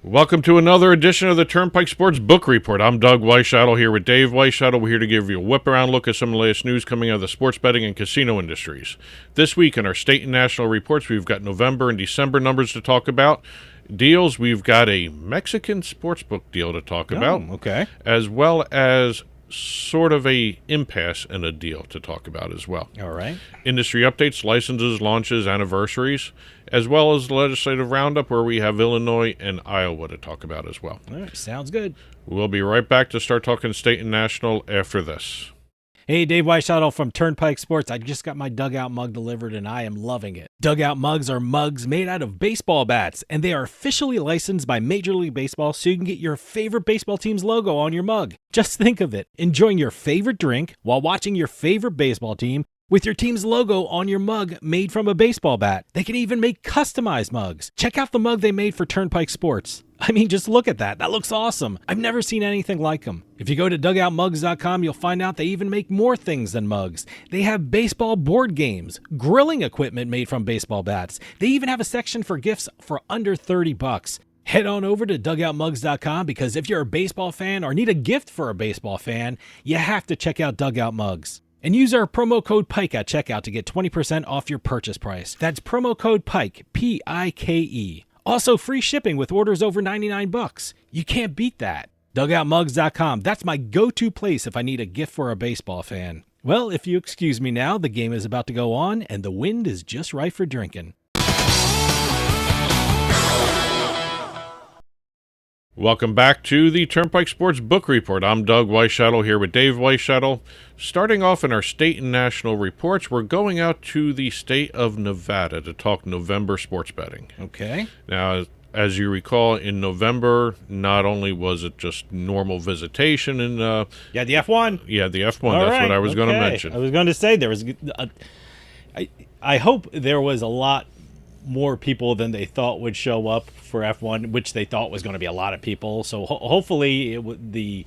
Welcome to another edition of the Turnpike Sports Book Report. I'm Doug Weischadle here with Dave Weischadle. We're here to give you a whip-around look at some of the latest news coming out of the sports betting and casino industries. This week in our state and national reports, we've got November and December numbers to talk about. Deals, we've got a Mexican sportsbook deal to talk about. Okay. As well as sort of a impasse and a deal to talk about as well. All right. Industry updates, licenses, launches, anniversaries, as well as the legislative roundup where we have Illinois and Iowa to talk about as well. All right. Sounds good. We'll be right back to start talking state and national after this. Hey, Dave Weischadle from Turnpike Sports. I just got my dugout mug delivered, and I am loving it. Dugout mugs are mugs made out of baseball bats, and they are officially licensed by Major League Baseball so you can get your favorite baseball team's logo on your mug. Just think of it, enjoying your favorite drink while watching your favorite baseball team with your team's logo on your mug made from a baseball bat. They can even make customized mugs. Check out the mug they made for Turnpike Sports. I mean, just look at that. That looks awesome. I've never seen anything like them. If you go to dugoutmugs.com, you'll find out they even make more things than mugs. They have baseball board games, grilling equipment made from baseball bats. They even have a section for gifts for under $30. Head on over to dugoutmugs.com because if you're a baseball fan or need a gift for a baseball fan, you have to check out Dugout Mugs. And use our promo code PIKE at checkout to get 20% off your purchase price. That's promo code PIKE, P-I-K-E. Also, free shipping with orders over $99. You can't beat that. DugoutMugs.com. That's my go-to place if I need a gift for a baseball fan. Well, if you excuse me now, the game is about to go on, and the wind is just right for drinking. Welcome back to the Turnpike Sports Book Report. I'm Doug Weischadle here with Dave Weischadle. Starting off in our state and national reports, we're going out to the state of Nevada to talk November sports betting. Okay. Now, as you recall, in November, not only was it just normal visitation and the F1. Yeah, the F1. All That's right. what I was going to Okay. mention. I was going to say there was. I hope there was a lot more people than they thought would show up for F1, which they thought was going to be a lot of people. So hopefully the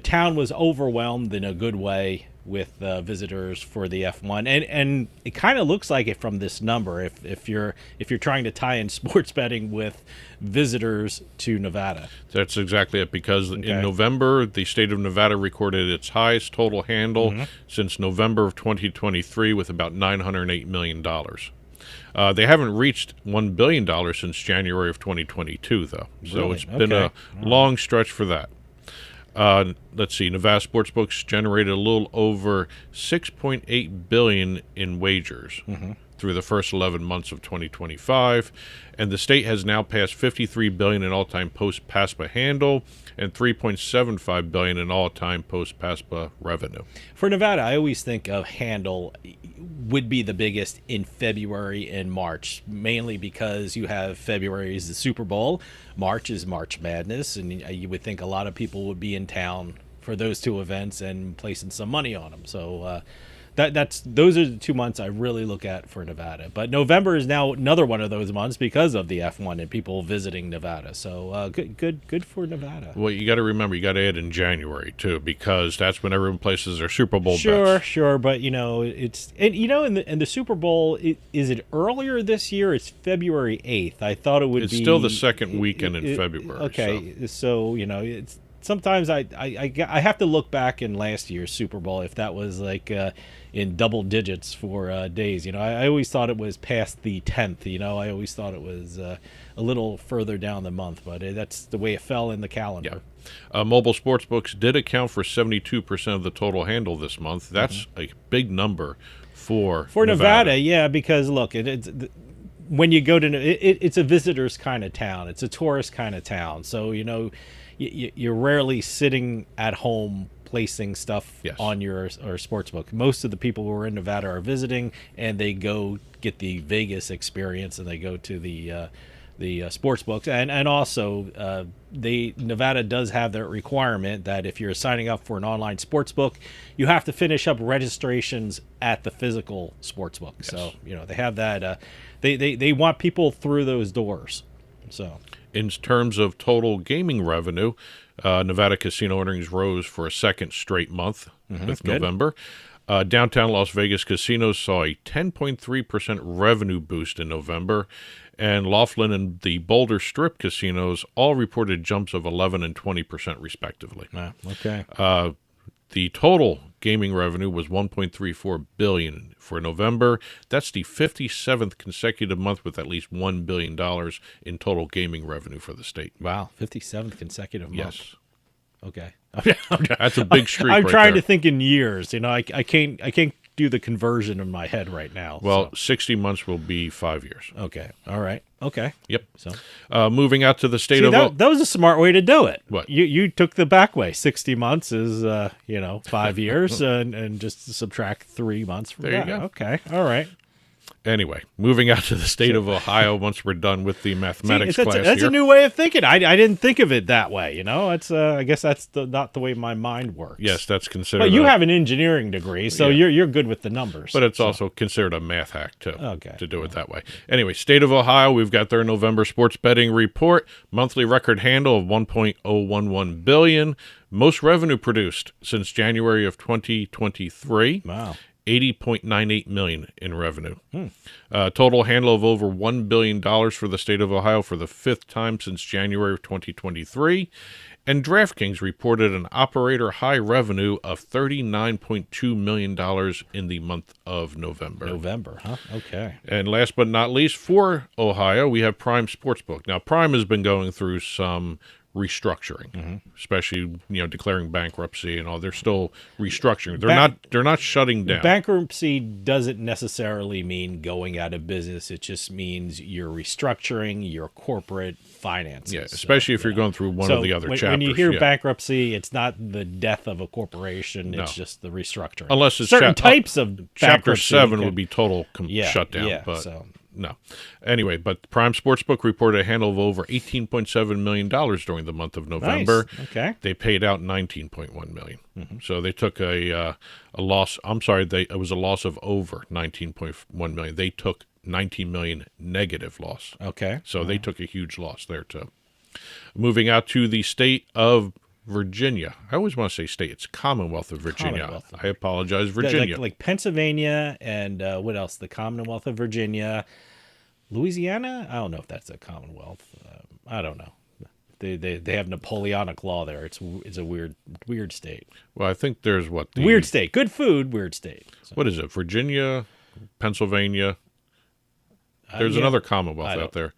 town was overwhelmed in a good way with visitors for the F1, and it kind of looks like it from this number. If you're trying to tie in sports betting with visitors to Nevada, That's exactly it, because in November, the state of Nevada recorded its highest total handle since November of 2023 with about $908 million. They haven't reached $1 billion since January of 2022, though. So Really? it's been a long stretch for that. Let's see. Nevada sportsbooks generated a little over $6.8 billion in wagers through the first 11 months of 2025, and the state has now passed $53 billion in all-time post-PASPA handle and $3.75 billion in all-time post-PASPA revenue. for Nevada, I always think of handle would be the biggest in February and March, mainly because you have February is the Super Bowl, March is March Madness, and you would think a lot of people would be in town for those two events and placing some money on them. So those are the 2 months I really look at for Nevada. But November is now another one of those months because of the F1 and people visiting Nevada. So good for Nevada. Well, you got to remember, you got to add in January too, because that's when everyone places their Super Bowl bets. Sure, but it's in the Super Bowl, is it earlier this year? It's February 8th. I thought it would It's be still the second weekend in February. Okay, so it's sometimes I have to look back in last year's Super Bowl if that was like in double digits for days. I always thought it was past the 10th. I always thought it was a little further down the month, but that's the way it fell in the calendar. Yeah. Mobile sportsbooks did account for 72% of the total handle this month. That's a big number for Nevada. Yeah, because look, it's when you go to it's a visitors kind of town. It's a tourist kind of town. So you're rarely sitting at home placing stuff on your sports book. Most of the people who are in Nevada are visiting, and they go get the Vegas experience, and they go to the sports books, and also Nevada does have that requirement that if you're signing up for an online sports book, you have to finish up registrations at the physical sports book. So they have that. They want people through those doors. So in terms of total gaming revenue, Nevada casino earnings rose for a second straight month with November. Downtown Las Vegas casinos saw a 10.3% revenue boost in November, and Laughlin and the Boulder Strip casinos all reported jumps of 11 and 20% respectively. Okay. The total gaming revenue was $1.34 billion for November. That's the 57th consecutive month with at least $1 billion in total gaming revenue for the state. Wow, 57th consecutive month. Yes. Okay. That's a big streak. I'm right trying there. to think in years. I can't do the conversion in my head right now. Well, so. 60 months will be 5 years. Okay. All right. Okay. Yep. So moving out to the state see, of that was a smart way to do it. What? You took the back way. 60 months is 5 years, and just subtract 3 months from There that. you go. Okay. All right. Anyway, moving out to the state of Ohio once we're done with the mathematics class that's here. a new way of thinking. I didn't think of it that way. It's I guess that's not the way my mind works. Yes, that's considered. But you have an engineering degree, so you're good with the numbers. But it's also considered a math hack too. Okay. To do it that way. Anyway, state of Ohio, we've got their November sports betting report. Monthly record handle of $1.011 billion. Most revenue produced since January of 2023. Wow. $80.98 million in revenue. Total handle of over $1 billion for the state of Ohio for the 5th time since January of 2023. And DraftKings reported an operator high revenue of $39.2 million in the month of November. November, huh? Okay. And last but not least, for Ohio, we have Prime Sportsbook. Now, Prime has been going through some restructuring, especially declaring bankruptcy and all. They're still restructuring. They're not shutting down. Bankruptcy doesn't necessarily mean going out of business. It just means you're restructuring your corporate finances. Yeah, especially if you're going through one of the other chapters. When you hear bankruptcy, it's not the death of a corporation. It's just the restructuring. Unless it's certain types of Chapter 7 would would be total shutdown. Yeah, but so. No. Anyway, but Prime Sportsbook reported a handle of over $18.7 million during the month of November. Nice. Okay. They paid out $19.1 million. So they took a loss. I'm sorry, it was a loss of over $19.1 million. They took $19 million negative loss. Okay. So they took a huge loss there too. Moving out to the state of Virginia. I always want to say state. It's Commonwealth of Virginia. I apologize, Virginia. Like Pennsylvania and what else? The Commonwealth of Virginia. Louisiana? I don't know if that's a Commonwealth. I don't know. They have Napoleonic law there. It's a weird state. Well, I think there's weird state. Good food, weird state. So. What is it? Virginia, Pennsylvania. There's another Commonwealth out there.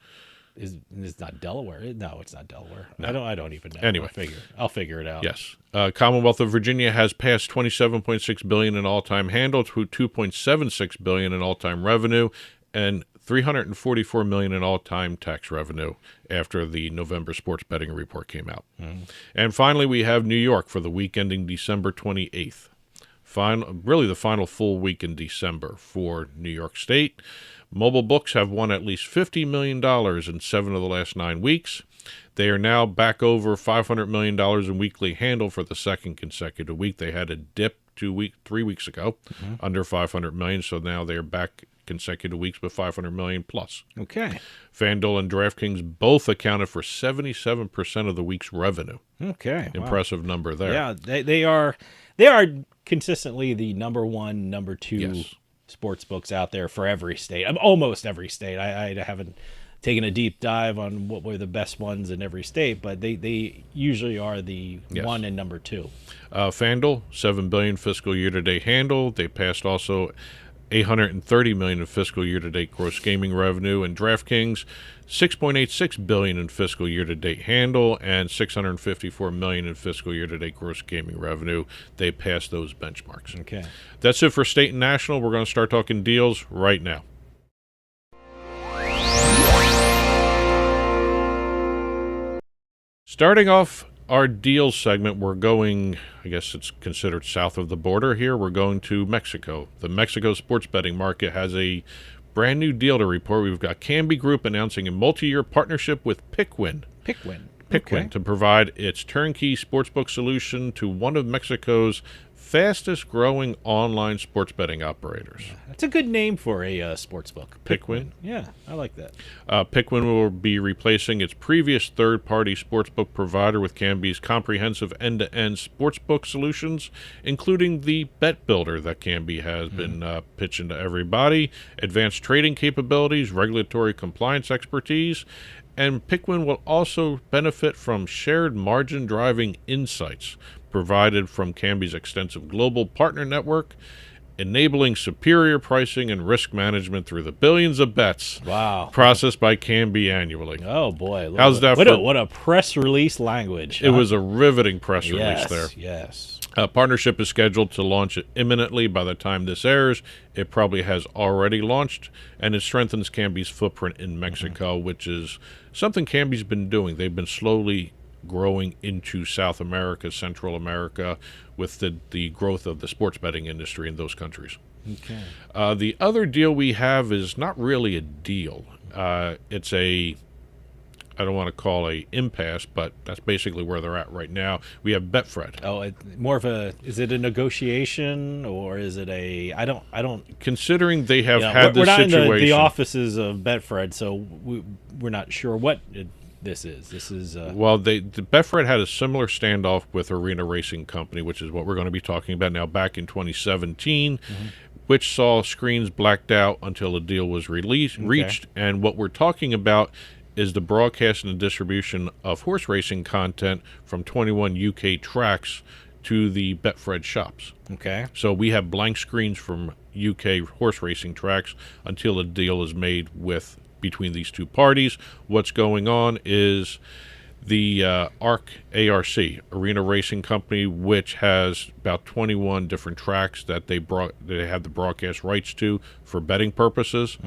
It's not Delaware. No, it's not Delaware. No. I don't even know. Anyway, I'll figure it out. Yes. Commonwealth of Virginia has passed $27.6 billion in all-time handle to $2.76 billion in all-time revenue and $344 million in all-time tax revenue after the November sports betting report came out. And finally, we have New York for the week ending December 28th. Really the final full week in December for New York State. Mobile books have won at least $50 million in 7 of the last 9 weeks. They are now back over $500 million in weekly handle for the second consecutive week. They had a dip 3 weeks ago, under $500 million, so now they're back consecutive weeks with $500 million plus. Okay. FanDuel and DraftKings both accounted for 77% of the week's revenue. Okay. Impressive number there. Yeah, they are consistently the number 1, number 2 sports books out there for every state. Almost every state. I haven't taken a deep dive on what were the best ones in every state, but they usually are the 1 and number 2. FanDuel, $7 billion fiscal year-to-date handle. They passed also $830 million in fiscal year-to-date gross gaming revenue, and DraftKings $6.86 billion in fiscal year-to-date handle and $654 million in fiscal year-to-date gross gaming revenue. They passed those benchmarks. Okay, that's it for state and national. We're going to start talking deals right now. Starting off our deals segment, we're going, I guess it's considered south of the border here. We're going to Mexico. The Mexico sports betting market has a brand new deal to report. We've got Kambi Group announcing a multi-year partnership with Pickwin. Pickwin to provide its turnkey sportsbook solution to one of Mexico's fastest growing online sports betting operators. That's a good name for a sports book. Pickwin. Yeah, I like that. Pickwin will be replacing its previous third-party sportsbook provider with Kambi's comprehensive end-to-end sportsbook solutions, including the Bet Builder that Kambi has been pitching to everybody, advanced trading capabilities, regulatory compliance expertise, and Pickwin will also benefit from shared margin-driving insights provided from Kambi's extensive global partner network, enabling superior pricing and risk management through the billions of bets processed by Kambi annually. Oh, boy. How's that? What a press release language. It was a riveting press release there. Yes. Partnership is scheduled to launch imminently. By the time this airs, it probably has already launched, and it strengthens Kambi's footprint in Mexico, which is something Kambi's been doing. They've been slowly growing into South America, Central America, with the growth of the sports betting industry in those countries. Okay. The other deal we have is not really a deal. It's I don't want to call a impasse, but that's basically where they're at right now. We have Betfred. Oh, is it a negotiation or is it I don't. Considering they have had this situation. We're not in the offices of Betfred, so we're not sure what this is. This is well, the Betfred had a similar standoff with Arena Racing Company, which is what we're going to be talking about now. Back in 2017, which saw screens blacked out until a deal was reached. And what we're talking about is the broadcast and distribution of horse racing content from 21 UK tracks to the Betfred shops. Okay. So we have blank screens from UK horse racing tracks until a deal is made between these two parties. What's going on is the ARC, Arena Racing Company, which has about 21 different tracks that they have the broadcast rights to for betting purposes.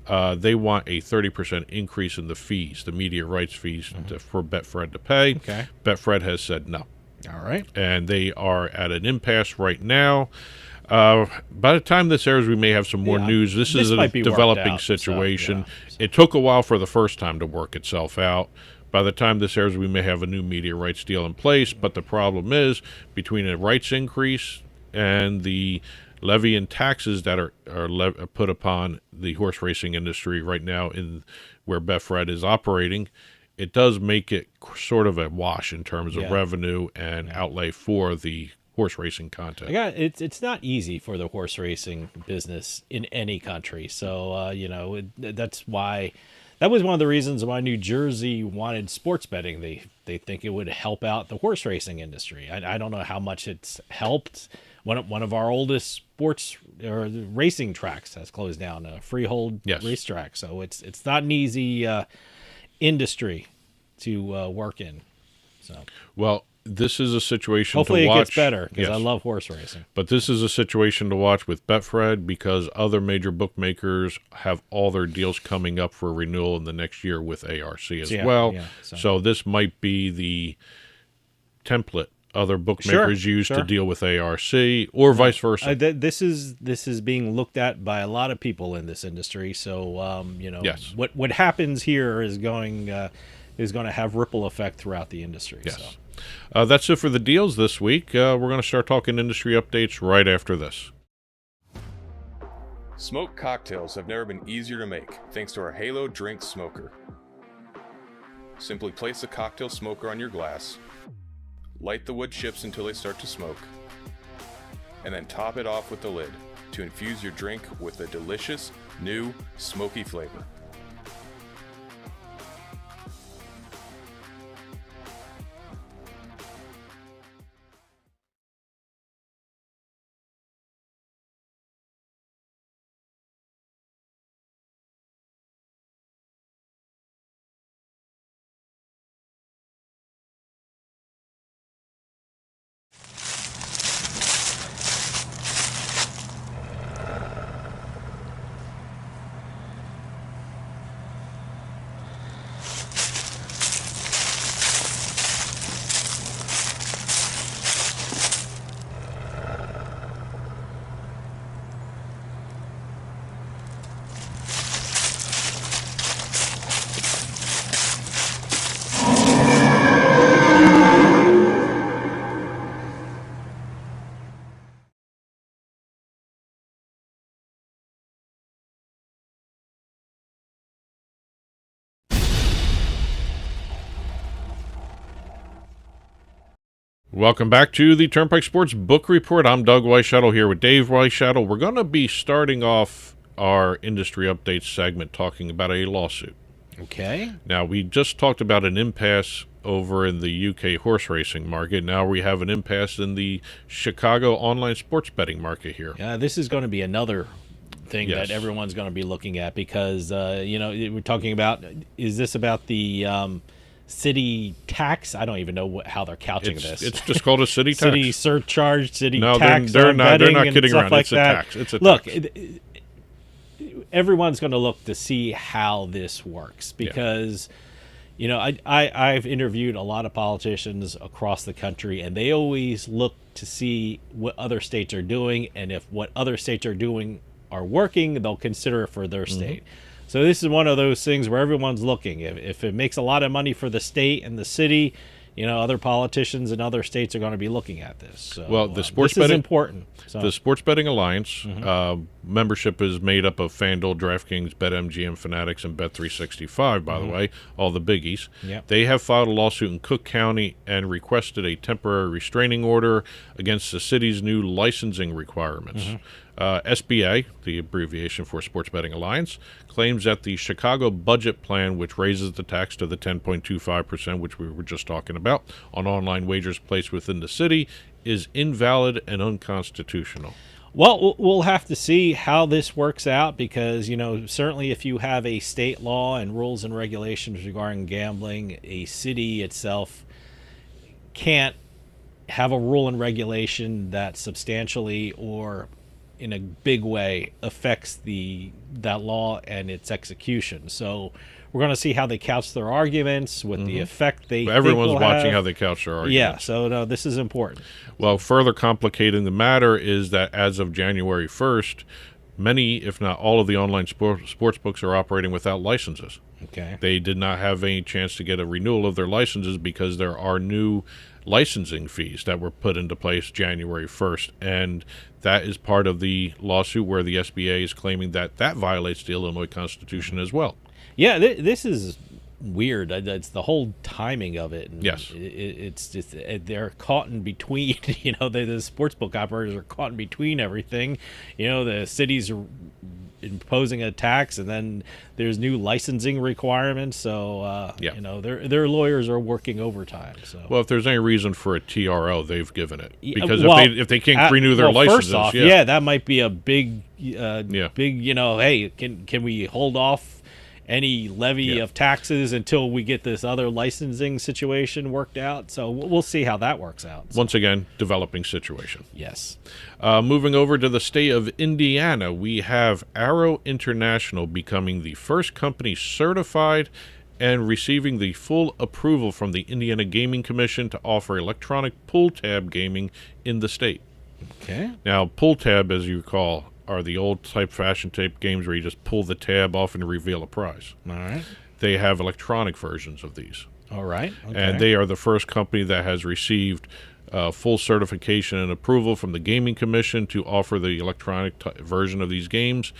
They want a 30% increase in the fees, the media rights fees for Betfred to pay. Okay. Betfred has said no. All right. And they are at an impasse right now. By the time this airs, we may have some more news. This is a developing situation. So. It took a while for the first time to work itself out. By the time this airs, we may have a new media rights deal in place. But the problem is, between a rights increase and the levy and taxes that are put upon the horse racing industry right now in where Betfred is operating, it does make it sort of a wash in terms of revenue and outlay for the horse racing content. It's not easy for the horse racing business in any country. So, that's why that was one of the reasons why New Jersey wanted sports betting. They think it would help out the horse racing industry. I don't know how much it's helped. One of our oldest sports or racing tracks has closed down, a freehold racetrack. So it's not an easy industry to work in. So this is a situation hopefully to watch. Hopefully it gets better because I love horse racing. But this is a situation to watch with Betfred because other major bookmakers have all their deals coming up for renewal in the next year with ARC as well. Yeah, so this might be the template other bookmakers use to deal with ARC or vice versa. This is being looked at by a lot of people in this industry. So, what happens here is going to have ripple effect throughout the industry. Yes. So. That's it for the deals this week. We're going to start talking industry updates right after this. Smoked cocktails have never been easier to make thanks to our Halo Drink Smoker. Simply place the cocktail smoker on your glass, light the wood chips until they start to smoke, and then top it off with the lid to infuse your drink with a delicious, new, smoky flavor. Welcome back to the Turnpike Sports Book Report. I'm Doug Weischadle here with Dave Weischadle. We're going to be starting off our industry updates segment talking about a lawsuit. Okay. Now, we just talked about an impasse over in the UK horse racing market. Now we have an impasse in the Chicago online sports betting market here. Yeah, this is going to be another thing Yes. that everyone's going to be looking at because, we're talking about, is this about the city tax? I don't even know how they're couching this. It's just called a city tax. City surcharge, city No, tax. they're on not. They're betting not and kidding stuff around. like It's a that. tax. It's a Look, tax. everyone's going to look to see how this works because, I've interviewed a lot of politicians across the country, and they always look to see what other states are doing, and if what other states are doing are working, they'll consider it for their state. So this is one of those things where everyone's looking. If it makes a lot of money for the state and the city, other politicians in other states are going to be looking at this. So, Well, the sports this is betting- important. So, The Sports Betting Alliance membership is made up of FanDuel, DraftKings, BetMGM, Fanatics, and Bet365, by the way, all the biggies. Yep. They have filed a lawsuit in Cook County and requested a temporary restraining order against the city's new licensing requirements. SBA, the abbreviation for Sports Betting Alliance, claims that the Chicago budget plan, which raises the tax to the 10.25%, which we were just talking about, on online wagers placed within the city, is invalid and unconstitutional. Well, we'll have to see how this works out because, certainly if you have a state law and rules and regulations regarding gambling, a city itself can't have a rule and regulation that substantially or in a big way affects that law and its execution. So we're going to see how they couch their arguments, what the effect they think Everyone's will watching have. how they couch their arguments. Yeah, so no, this is important. Well, further complicating the matter is that as of January 1st, many, if not all, of the online sports books are operating without licenses. Okay. They did not have any chance to get a renewal of their licenses because there are new licensing fees that were put into place January 1st. And that is part of the lawsuit where the SBA is claiming that violates the Illinois Constitution as well. Yeah, this is weird. It's the whole timing of it. And Yes. It's just they're caught in between. The sportsbook operators are caught in between everything. The cities are imposing a tax, and then there's new licensing requirements. So their lawyers are working overtime. So Well, if there's any reason for a TRO, they've given it. Yeah, Because well, if they can't renew their licenses, first off, yeah. that might be a big, hey, can we hold off any levy of taxes until we get this other licensing situation worked out? So we'll see how that works out. So, Once again, developing situation. yes. Moving over to the state of Indiana, we have Arrow International becoming the first company certified and receiving the full approval from the Indiana Gaming Commission to offer electronic pull tab gaming in the state. Okay. Now, pull tab, as you recall, are the old type fashion tape games where you just pull the tab off and reveal a prize. All right. They have electronic versions of these. All right. Okay. And they are the first company that has received full certification and approval from the Gaming Commission to offer the electronic version of these games.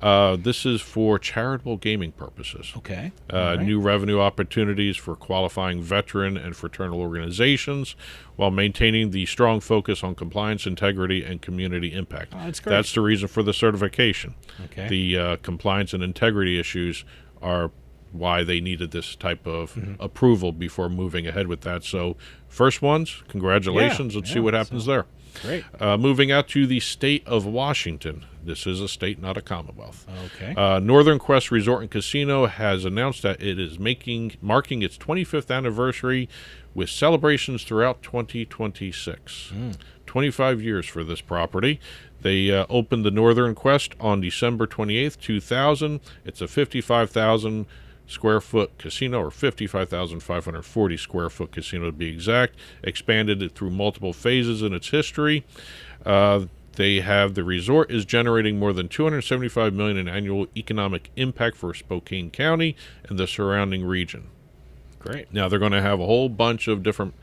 This is for charitable gaming purposes. Okay. All right. New revenue opportunities for qualifying veteran and fraternal organizations while maintaining the strong focus on compliance, integrity, and community impact. Oh, that's great. That's the reason for the certification. Okay. The compliance and integrity issues are why they needed this type of approval before moving ahead with that. So first ones, congratulations. Let's see what happens there. Great. Moving out to the state of Washington. This is a state, not a commonwealth. Okay. Northern Quest Resort and Casino has announced that it is marking its 25th anniversary with celebrations throughout 2026. 25 years for this property. They opened the Northern Quest on December 28th, 2000. It's a 55,000 square foot casino, or 55,540 square foot casino to be exact. Expanded it through multiple phases in its history. They have the resort is generating more than $275 million in annual economic impact for Spokane County and the surrounding region. Great. Now they're going to have a whole bunch of different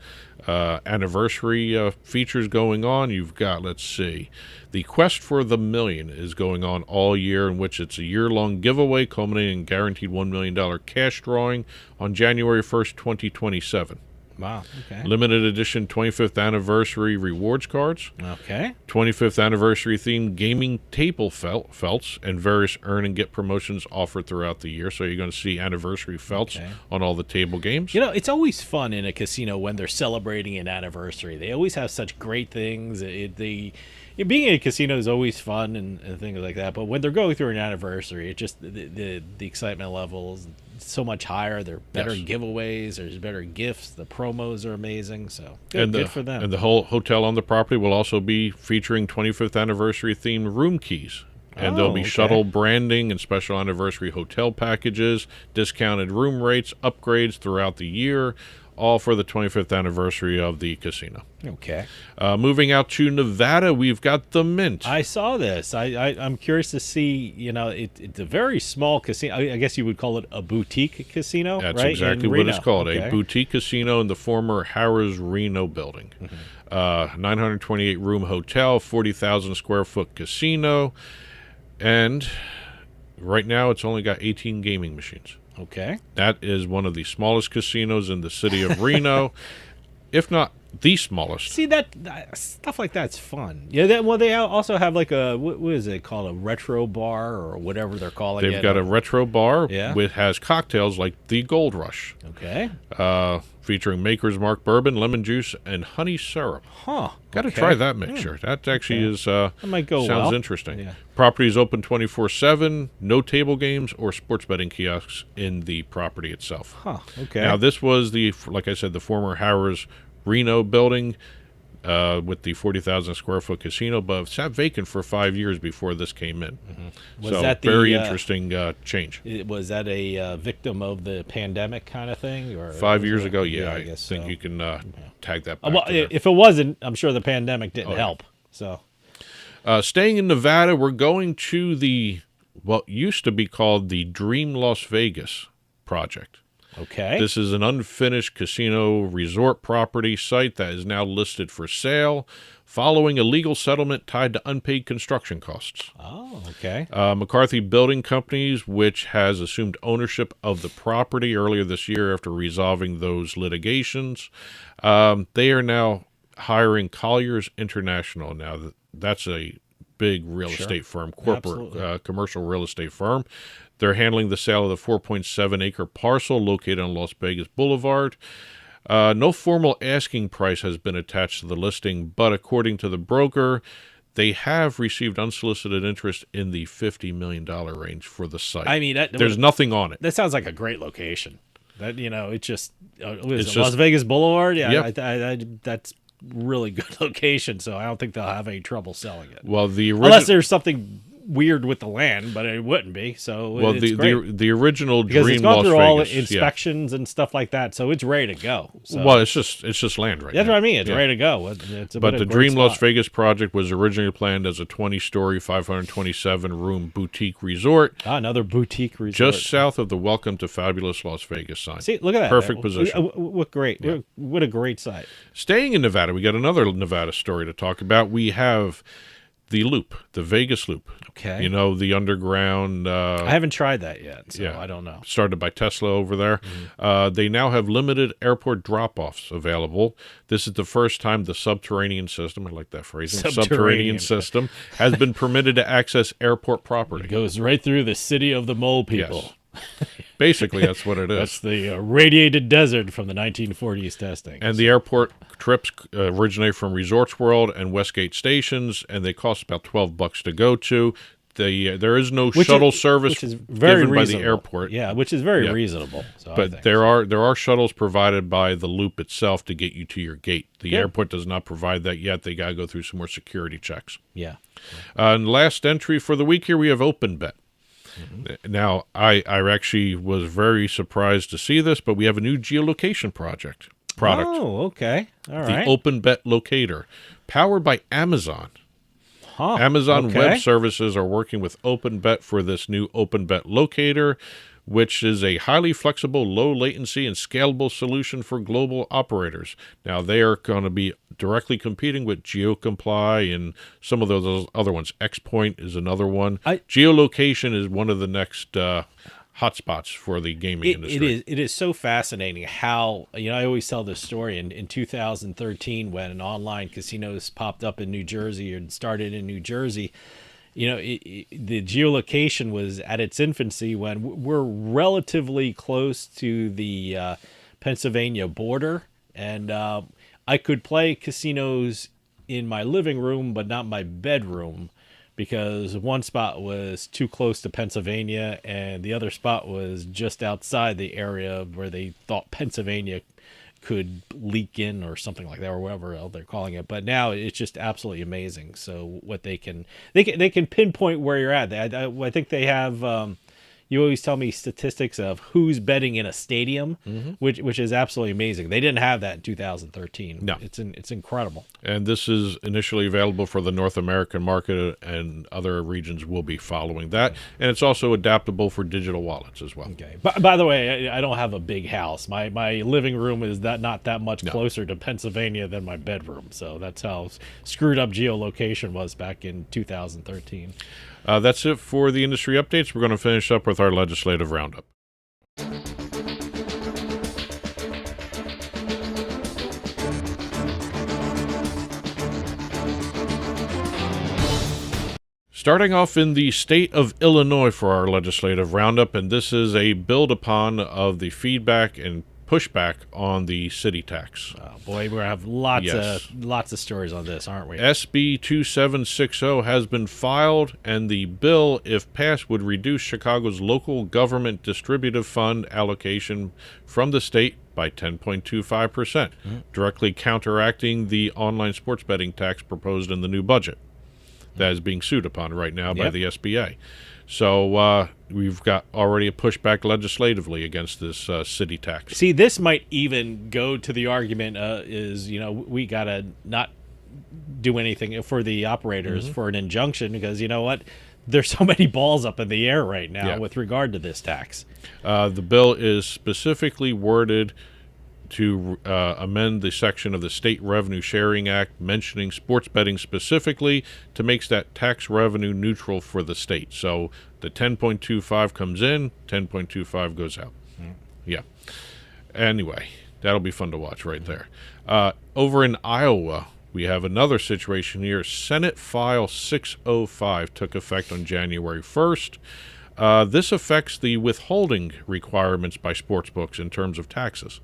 anniversary features going on. You've got, let's see, the Quest for the Million is going on all year, in which it's a year-long giveaway culminating in guaranteed $1 million cash drawing on January 1st, 2027. Wow. Okay. Limited edition 25th anniversary rewards cards. Okay. 25th anniversary themed gaming table felts and various earn and get promotions offered throughout the year. So you're going to see anniversary felts on all the table games. You know, it's always fun in a casino when they're celebrating an anniversary. They always have such great things. Being in a casino is always fun and things like that. But when they're going through an anniversary, it just the excitement levels so much higher. There are better giveaways. There's better gifts. The promos are amazing. So good for them. And the whole hotel on the property will also be featuring 25th anniversary themed room keys. And there'll be shuttle branding and special anniversary hotel packages, discounted room rates, upgrades throughout the year, all for the 25th anniversary of the casino. Okay. Moving out to Nevada, we've got the Mint. I saw this. I'm curious to see, you know, it's a very small casino. I guess you would call it a boutique casino, That's right? exactly what it's called, a boutique casino in the former Harrah's Reno building. 928-room hotel, 40,000 square foot casino, and right now it's only got 18 gaming machines. Okay. That is one of the smallest casinos in the city of Reno, if not the smallest. See, that stuff like that's fun. Yeah. They also have like what is it called, a retro bar or whatever they're calling it. They've got a retro bar which has cocktails like the Gold Rush. Okay. Featuring Maker's Mark bourbon, lemon juice, and honey syrup. Huh. Got to try that mixture. That actually is that might go sounds well. interesting. Yeah. Property is open 24/7. No table games or sports betting kiosks in the property itself. Huh. Okay. Now this was like I said, the former Harrah's Reno building with the 40,000 square foot casino, but sat vacant for 5 years before this came in. Was so that very interesting change. Was that a victim of the pandemic kind of thing? Or 5 years ago, I guess think so. you can tag that back. Well, if it wasn't, I'm sure the pandemic didn't help. So, staying in Nevada, we're going to what used to be called the Dream Las Vegas project. Okay. This is an unfinished casino resort property site that is now listed for sale following a legal settlement tied to unpaid construction costs. Oh, okay. McCarthy Building Companies, which has assumed ownership of the property earlier this year after resolving those litigations, they are now hiring Colliers International. Now, that's a big real estate firm, corporate commercial real estate firm. They're handling the sale of the 4.7-acre parcel located on Las Vegas Boulevard. No formal asking price has been attached to the listing, but according to the broker, they have received unsolicited interest in the $50 million range for the site. I mean, there's nothing on it. That sounds like a great location. That it's just Las Vegas Boulevard. Yeah, that's really good location. So I don't think they'll have any trouble selling it. Well, unless there's something weird with the land, but it wouldn't be. So it's great. The original because Dream it's gone Las through all Vegas, inspections and stuff like that, so it's ready to go. So. Well, it's just land right now. That's what I mean. It's ready to go. But the Dream Las Vegas project was originally planned as a 20-story, 527-room boutique resort. Another boutique resort. Just south of the Welcome to Fabulous Las Vegas sign. See, look at that. Perfect position. What a great site. Staying in Nevada, we got another Nevada story to talk about. We have the Loop, the Vegas Loop. Okay. The underground. I haven't tried that yet, so I don't know. Started by Tesla over there. They now have limited airport drop-offs available. This is the first time the subterranean system, I like that phrasing, subterranean system, has been permitted to access airport property. It goes right through the city of the mole people. Yes. Basically, that's what it is. That's the radiated desert from the 1940s testing. And the airport trips originate from Resorts World and Westgate stations, and they cost about $12 to go to. There is no shuttle service given by the airport. Yeah, which is very reasonable. So but there are shuttles provided by the Loop itself to get you to your gate. The airport does not provide that yet. They got to go through some more security checks. Yeah. And last entry for the week here, we have OpenBet. Now, I actually was very surprised to see this, but we have a new geolocation product. Oh, okay. All right. The OpenBet Locator, powered by Amazon. Amazon Web Services are working with OpenBet for this new OpenBet Locator, which is a highly flexible, low latency, and scalable solution for global operators. Now, they are going to be directly competing with GeoComply and some of those other ones. XPoint is another one. Geolocation is one of the next hotspots for the gaming industry. It is so fascinating how, I always tell this story in 2013 when online casinos popped up in New Jersey and started in New Jersey. The geolocation was at its infancy when we're relatively close to the Pennsylvania border, and I could play casinos in my living room, but not my bedroom, because one spot was too close to Pennsylvania and the other spot was just outside the area where they thought Pennsylvania could leak in or something like that, or whatever else they're calling it. But now it's just absolutely amazing. So what they can pinpoint where you're at. I think they have, you always tell me statistics of who's betting in a stadium, which is absolutely amazing. They didn't have that in 2013. No. It's incredible. And this is initially available for the North American market, and other regions will be following that. And it's also adaptable for digital wallets as well. Okay. By the way, I don't have a big house. My living room is not that much closer to Pennsylvania than my bedroom. So that's how screwed up geolocation was back in 2013. That's it for the industry updates. We're going to finish up with our legislative roundup. Starting off in the state of Illinois for our legislative roundup, and this is a build upon of the feedback and pushback on the city tax. Oh boy, we're going to have lots of stories on this, aren't we? SB 2760 has been filed, and the bill, if passed, would reduce Chicago's local government distributive fund allocation from the state by 10.25%, directly counteracting the online sports betting tax proposed in the new budget that is being sued upon right now by the SBA. So we've got already a pushback legislatively against this city tax. See, this might even go to the argument we got to not do anything for the operators for an injunction, because you know what? There's so many balls up in the air right now with regard to this tax. The bill is specifically worded to amend the section of the State Revenue Sharing Act mentioning sports betting specifically to make that tax revenue neutral for the state. So the 10.25 comes in, 10.25 goes out. Yeah. Anyway, that'll be fun to watch right there. Over in Iowa, we have another situation here. Senate File 605 took effect on January 1st. This affects the withholding requirements by sportsbooks in terms of taxes.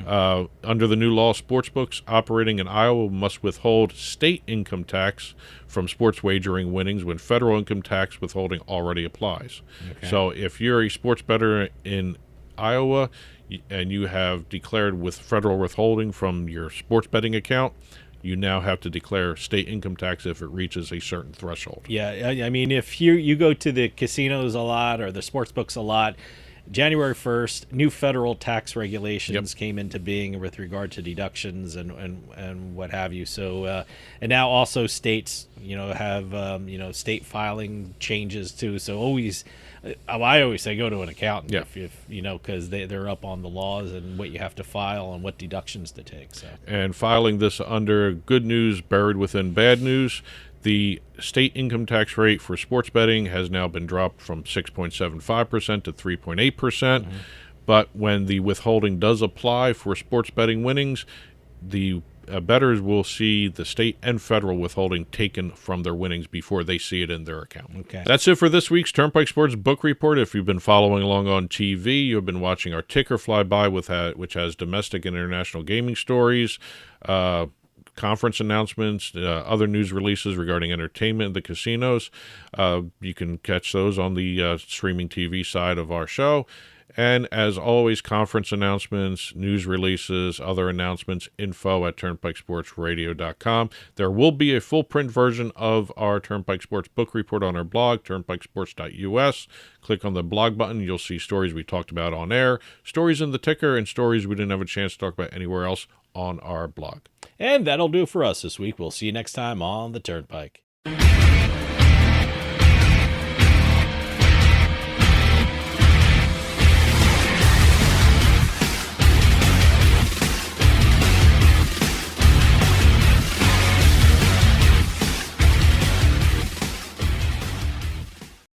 Under the new law, sportsbooks operating in Iowa must withhold state income tax from sports wagering winnings when federal income tax withholding already applies. Okay. So if you're a sports bettor in Iowa and you have declared with federal withholding from your sports betting account, you now have to declare state income tax if it reaches a certain threshold. Yeah, I mean, if you go to the casinos a lot or the sports books a lot, January 1st, new federal tax regulations came into being with regard to deductions and what have you. So, and now also states, have, state filing changes too. So I always say go to an accountant if because they're up on the laws and what you have to file and what deductions to take. So, and filing this under good news buried within bad news. The state income tax rate for sports betting has now been dropped from 6.75% to 3.8%. But when the withholding does apply for sports betting winnings, the bettors will see the state and federal withholding taken from their winnings before they see it in their account. Okay. That's it for this week's Turnpike Sports Book Report. If you've been following along on TV, you've been watching our ticker fly by, which has domestic and international gaming stories, conference announcements, other news releases regarding entertainment in the casinos. You can catch those on the streaming TV side of our show. And as always, conference announcements, news releases, other announcements, info at turnpikesportsradio.com. There will be a full print version of our Turnpike Sports Book Report on our blog, turnpikesports.us. Click on the blog button. You'll see stories we talked about on air, stories in the ticker, and stories we didn't have a chance to talk about anywhere else on our blog. And that'll do it for us this week. We'll see you next time on the Turnpike.